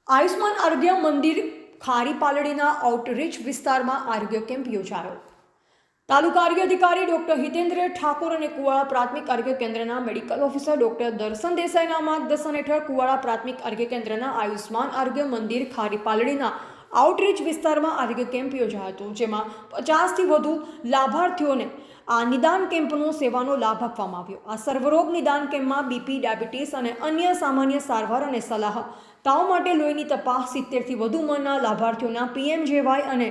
આયુષ્માન આરોગ્ય મંદિર ખારી પાલડીના આઉટરીચ વિસ્તારમાં આરોગ્ય કેમ્પ યોજાયો। તાલુકા આરોગ્ય અધિકારી ડોક્ટર હિતેન્દ્ર ઠાકોર અને કુવાડા પ્રાથમિક આરોગ્ય કેન્દ્રના મેડિકલ ઓફિસર ડોક્ટર દર્શન દેસાઈના માર્ગદર્શન હેઠળ કુવાડા પ્રાથમિક આરોગ્ય કેન્દ્રના આયુષ્માન આરોગ્ય મંદિર ખારી પાલડીના આઉટરીચ વિસ્તારમાં આરોગ્ય કેમ્પ યોજાયો હતો, જેમાં 50થી વધુ લાભાર્થીઓને આ નિદાન કેમ્પનો સેવાનો લાભ આપવામાં આવ્યો। આ સર્વરોગ નિદાન કેમ્પમાં બીપી, ડાયાબિટીસ અને અન્ય સામાન્ય સારવાર અને સલાહ, તાવ માટે લોહીની તપાસ, 70થી વધુ ઉંમરના લાભાર્થીઓના PMJY અને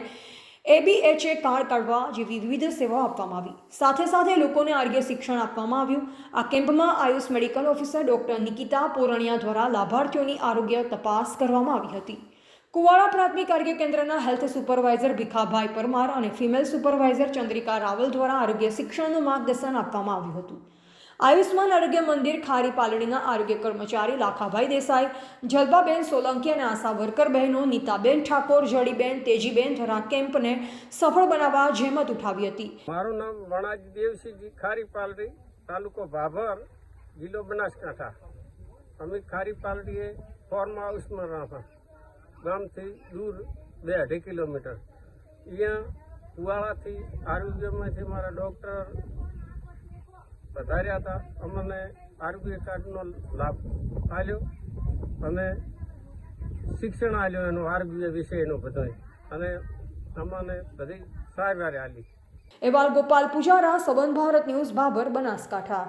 ABHA કાર્ડ કાઢવા જેવી વિવિધ સેવાઓ આપવામાં આવી। સાથે સાથે લોકોને આરોગ્ય શિક્ષણ આપવામાં આવ્યું। આ કેમ્પમાં Ayush medical officer doctor Nikita Poraniya દ્વારા લાભાર્થીઓની આરોગ્ય તપાસ કરવામાં આવી હતી। કુવાડા પ્રાથમિક આરોગ્ય કેન્દ્રના હેલ્થ સુપરવાઇઝર ભીખાભાઈ પરમાર અને ફિમેલ સુપરવાઇઝર ચંદ્રિકા રાવલ દ્વારા આરોગ્ય શિક્ષણનું માર્ગદર્શન આપવામાં આવ્યું હતું। આયુષ્માન આરોગ્ય મંદિર ખારી પાલડીના આરોગ્ય કર્મચારી લાખાભાઈ દેસાઈ, જલબાબેન સોલંકી અને આશા વર્કર બહેનો નીતાબેન ઠાકોર, જડીબેન, તેજીબેન દ્વારા કેમ્પને સફળ બનાવવા જહેમત ઉઠાવી હતી। મારું નામ વણાજી દેવસિંહજી, ખારી પાલડી, તાલુકો ભાભર, જિલ્લો બનાસકાંઠા। અમે ખારી પાલડીએ ફોર્મ હાઉસમાં રહ્યા, ગામથી દૂર 2-2.5 કિલોમીટર। અહીંયા કુવાડાથી આરોગ્યમાંથી મારા ડૉક્ટર વધાર્યા હતા, અમને આરોગ્ય કાર્ડનો લાભ આપ્યો અને શિક્ષણ આપ્યો એનું આરોગ્ય વિષયનું બધું, અને અમને બધી સારવાર આલી। એવા ગોપાલ પૂજારા, સંબંધ ભારત ન્યૂઝ, ભાભર, બનાસકાંઠા।